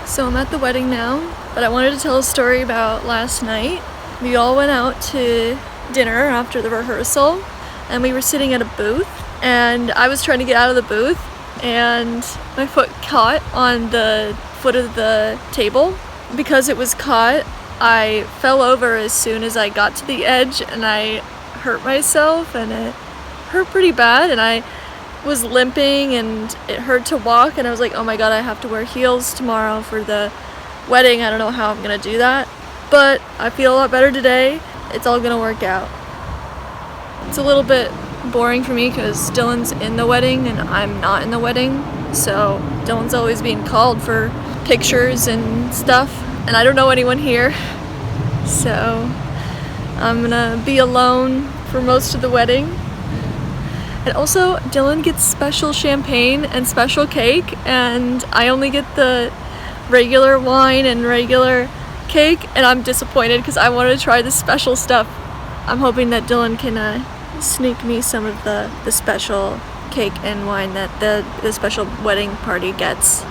So I'm at the wedding now, but I wanted to tell a story about last night. We all went out to dinner after the rehearsal, and we were sitting at a booth, and I was trying to get out of the booth, and my foot caught on the foot of the table. Because it was caught, I fell over as soon as I got to the edge, and I hurt myself, and it hurt pretty bad, and I was limping and it hurt to walk, and I was like, oh my god, I have to wear heels tomorrow for the wedding. I don't know how I'm gonna do that, but I feel a lot better today. It's all gonna work out. It's a little bit boring for me because Dylan's in the wedding and I'm not in the wedding, so Dylan's always being called for pictures and stuff, and I don't know anyone here, so I'm gonna be alone for most of the wedding. And also, Dylan gets special champagne and special cake, and I only get the regular wine and regular cake, and I'm disappointed because I wanted to try the special stuff. I'm hoping that Dylan can sneak me some of the special cake and wine that the special wedding party gets.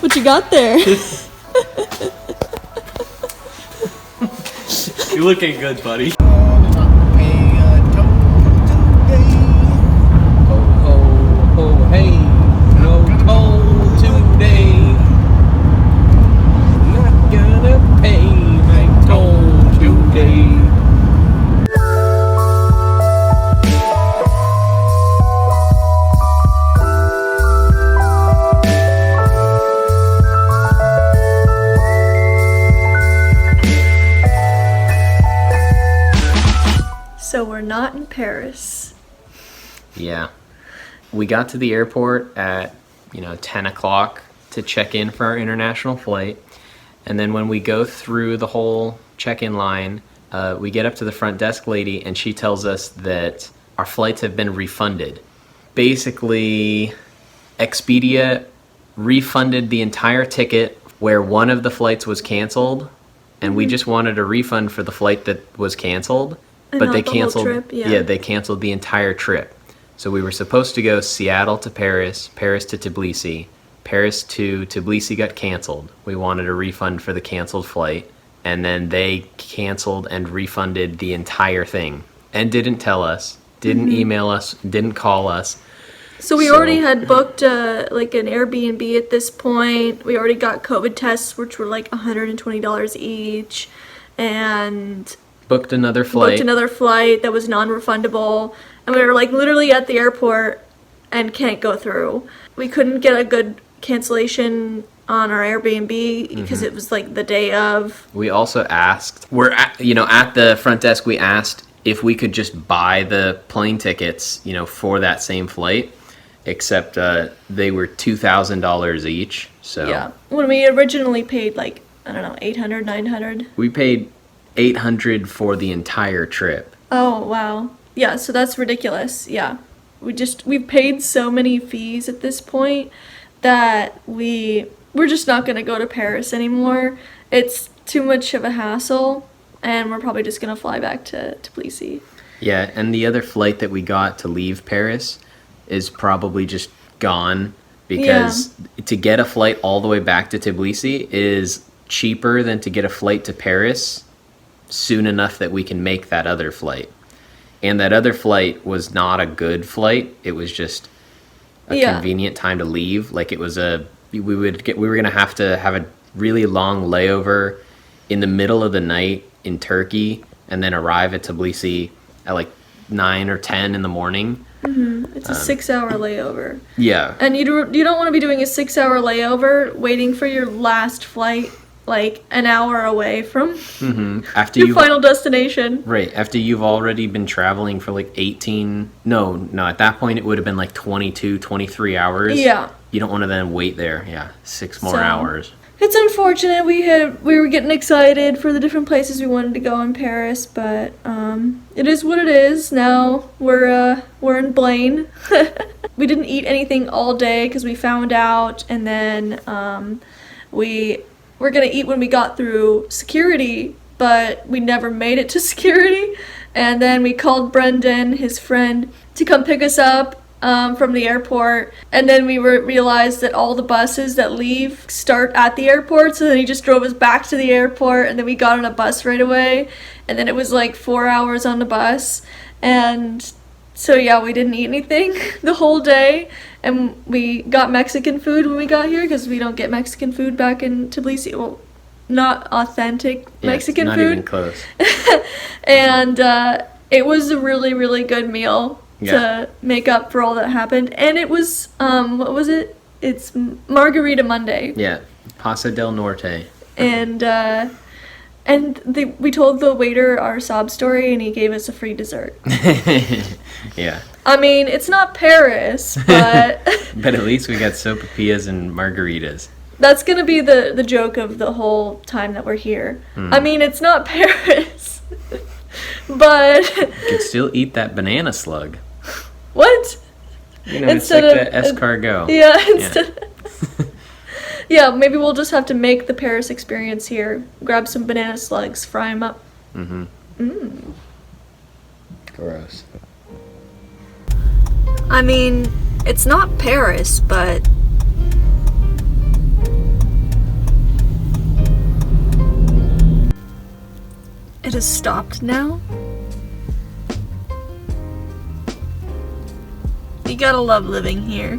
What you got there? You're looking good, buddy. So we're not in Paris. Yeah. We got to the airport at, 10 o'clock to check in for our international flight. And then when we go through the whole check-in line, we get up to the front desk lady and she tells us that our flights have been refunded. Basically, Expedia refunded the entire ticket where one of the flights was canceled, and we just wanted a refund for the flight that was canceled. But they canceled the whole trip, yeah, they canceled the entire trip. So we were supposed to go Seattle to Paris, Paris to Tbilisi. Paris to Tbilisi got canceled. We wanted a refund for the canceled flight, and then they canceled and refunded the entire thing and didn't tell us, didn't email us, didn't call us. So we already had booked like an Airbnb at this point. We already got COVID tests, which were like $120 each, and booked another flight that was non-refundable, and we were like literally at the airport and can't go through. We couldn't get a good cancellation on our Airbnb because it was like the day of. We also asked, at the front desk, we asked if we could just buy the plane tickets, for that same flight, except they were $2,000 each. So yeah, when we originally paid like, I don't know, $800, $900. We paid $800 for the entire trip. Oh, wow. Yeah, so that's ridiculous. Yeah. We've paid so many fees at this point that we're just not going to go to Paris anymore. It's too much of a hassle, and we're probably just going to fly back to Tbilisi. Yeah, and the other flight that we got to leave Paris is probably just gone because to get a flight all the way back to Tbilisi is cheaper than to get a flight to Paris soon enough that we can make that other flight. And that other flight was not a good flight. It was just a convenient time to leave. Like, it was we were going to have a really long layover in the middle of the night in Turkey and then arrive at Tbilisi at like 9 or 10 in the morning. Mm-hmm. It's a 6-hour layover. Yeah. And you don't want to be doing a 6-hour layover waiting for your last flight like an hour away from after your final destination. Right. After you've already been traveling for like 18... No, at that point it would have been like 22, 23 hours. Yeah. You don't want to then wait there. Yeah. 6 more hours. It's unfortunate. We were getting excited for the different places we wanted to go in Paris, but it is what it is. Now we're in Blaine. We didn't eat anything all day because we found out, and then we were gonna eat when we got through security, but we never made it to security. And then we called Brendan, his friend, to come pick us up from the airport, and then we realized that all the buses that leave start at the airport, so then he just drove us back to the airport, and then we got on a bus right away, and then it was like 4 hours on the bus, and so yeah, we didn't eat anything the whole day, and we got Mexican food when we got here, because we don't get Mexican food back in Tbilisi. Well, not authentic Mexican not food. Not even close. And it was a really, really good meal to make up for all that happened. And it was, what was it? It's Margarita Monday. Yeah, Paso del Norte. And we told the waiter our sob story, and he gave us a free dessert. Yeah. I mean, it's not Paris, but... But at least we got sopapillas and margaritas. That's gonna be the joke of the whole time that we're here. I mean, it's not Paris, but... You could still eat that banana slug. What? You know, instead it's like the escargot. Yeah, yeah, maybe we'll just have to make the Paris experience here. Grab some banana slugs, fry them up. Gross. I mean, it's not Paris, but... It has stopped now? You gotta love living here.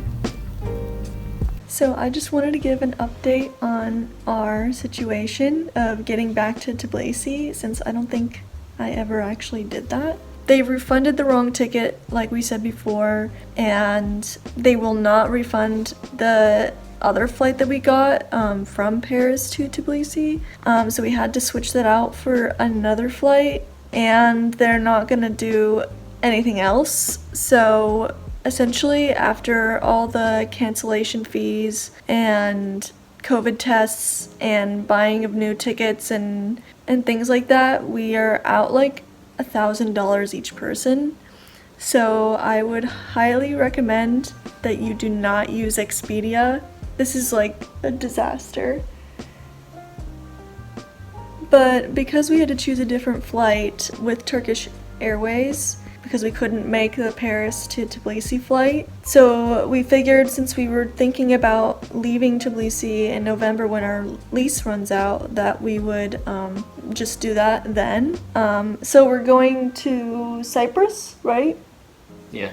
So I just wanted to give an update on our situation of getting back to Tbilisi, since I don't think I ever actually did that. They refunded the wrong ticket, like we said before, and they will not refund the other flight that we got from Paris to Tbilisi. So we had to switch that out for another flight, and they're not gonna do anything else. So essentially, after all the cancellation fees and COVID tests and buying of new tickets and things like that, we are out like $1,000 each person. So I would highly recommend that you do not use Expedia. This is like a disaster. But because we had to choose a different flight with Turkish Airways, because we couldn't make the Paris to Tbilisi flight, so we figured, since we were thinking about leaving Tbilisi in November when our lease runs out, that we would just do that then. So we're going to Cyprus, right? Yeah.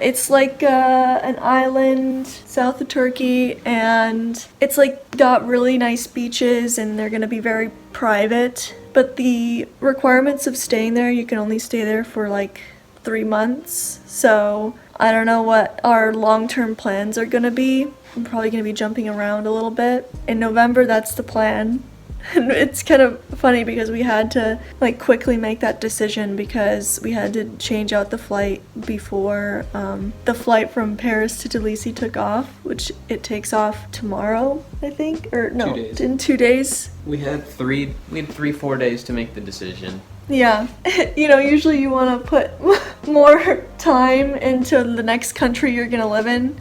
It's like an island south of Turkey, and it's like got really nice beaches, and they're gonna be very private. But the requirements of staying there, you can only stay there for like 3 months. So I don't know what our long-term plans are gonna be. I'm probably gonna be jumping around a little bit. In November, that's the plan. And it's kind of funny because we had to like quickly make that decision because we had to change out the flight before the flight from Paris to Tbilisi took off, which it takes off tomorrow, I think, or no, 2 days. In 2 days. We had 3-4 days to make the decision. Yeah, you know, usually you want to put more time into the next country you're gonna live in.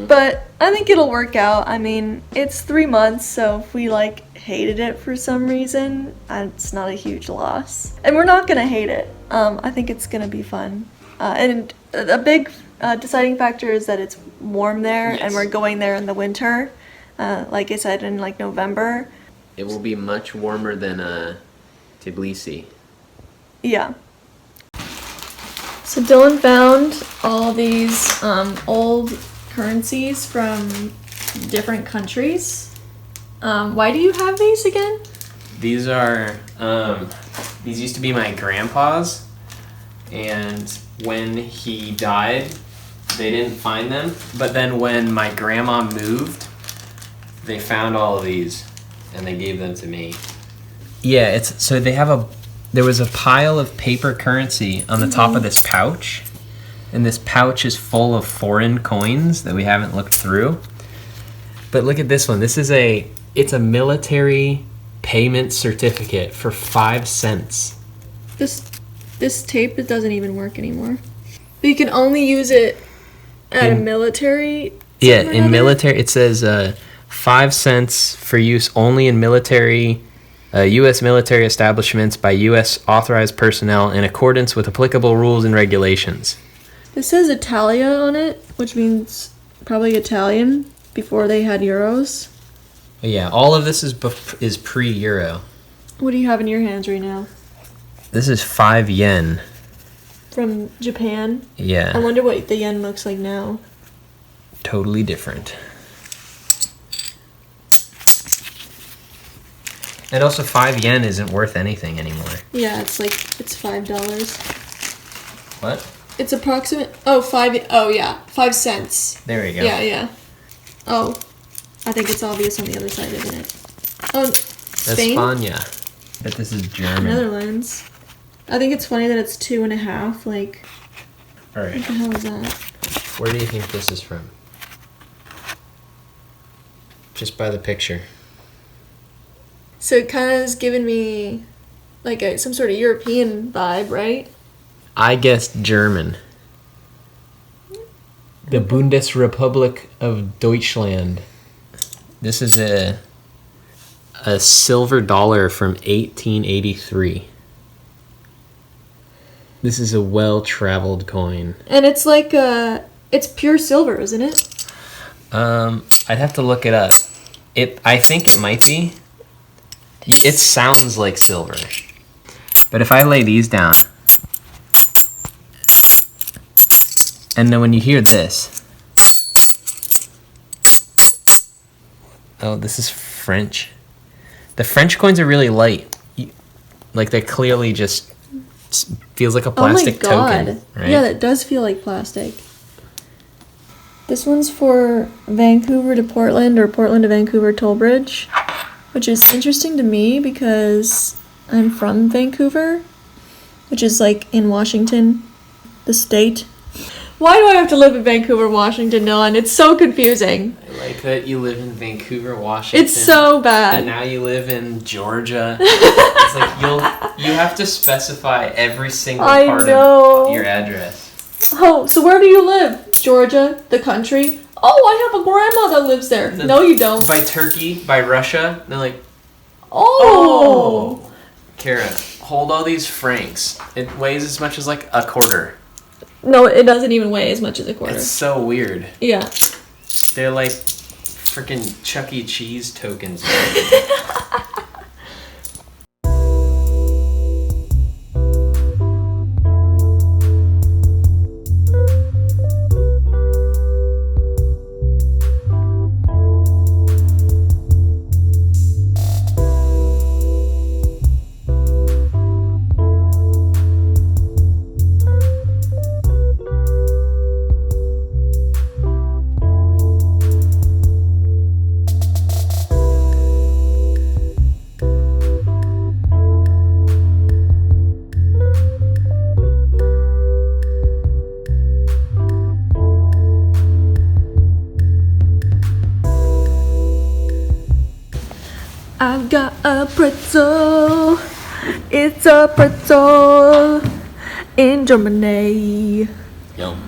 But I think it'll work out. I mean, it's 3 months, so if we like hated it for some reason, it's not a huge loss. And we're not gonna hate it. I think it's gonna be fun. And a big deciding factor is that it's warm there, Yes. and we're going there in the winter. Like I said, in like November. It will be much warmer than Tbilisi. Yeah. So Dylan found all these old currencies from different countries. Why do you have these again? These are, these used to be my grandpa's, and when he died, they didn't find them. But then when my grandma moved, they found all of these, and they gave them to me. Yeah, so there was a pile of paper currency on the top of this pouch, and this pouch is full of foreign coins that we haven't looked through. But look at this one. It's a military payment certificate for 5 cents. This tape, it doesn't even work anymore. But you can only use it at a military. Yeah, in military, it says 5 cents for use only in military, U.S. military establishments by U.S. authorized personnel in accordance with applicable rules and regulations. It says Italia on it, which means probably Italian, before they had euros. Yeah, all of this is pre-euro. What do you have in your hands right now? This is 5 yen. From Japan? Yeah. I wonder what the yen looks like now. Totally different. And also 5 yen isn't worth anything anymore. Yeah, it's $5. What? It's approximate. Oh, 5 cents. There we go. Yeah. Oh, I think it's obvious on the other side, isn't it? Oh, Spain? España. But this is German. Netherlands. I think it's funny that it's 2.5. Like, All right. what the hell is that? Where do you think this is from? Just by the picture. So it kind of has given me like some sort of European vibe, right? I guessed German. The Bundesrepublik of Deutschland. This is a silver dollar from 1883. This is a well-traveled coin. And it's like it's pure silver, isn't it? I'd have to look it up. I think it might be. It sounds like silver. But if I lay these down, and then when you hear this, oh, this is French. The French coins are really light. Like they clearly just feels like a plastic token. Right? Yeah, that does feel like plastic. This one's for Vancouver to Portland or Portland to Vancouver toll bridge, which is interesting to me because I'm from Vancouver, which is like in Washington, the state. Why do I have to live in Vancouver, Washington, Dylan? It's so confusing. I like that you live in Vancouver, Washington. It's so bad. And now you live in Georgia. It's like you have to specify every single part of your address. Oh, so where do you live? Georgia, the country? Oh, I have a grandma that lives there. No, you don't. By Turkey, by Russia. They're like, oh. Kara, hold all these francs. It weighs as much as like a quarter. No, it doesn't even weigh as much as a quarter. It's so weird. Yeah. They're like freaking Chuck E. Cheese tokens. I've got a pretzel. It's a pretzel. in Germany. Yum.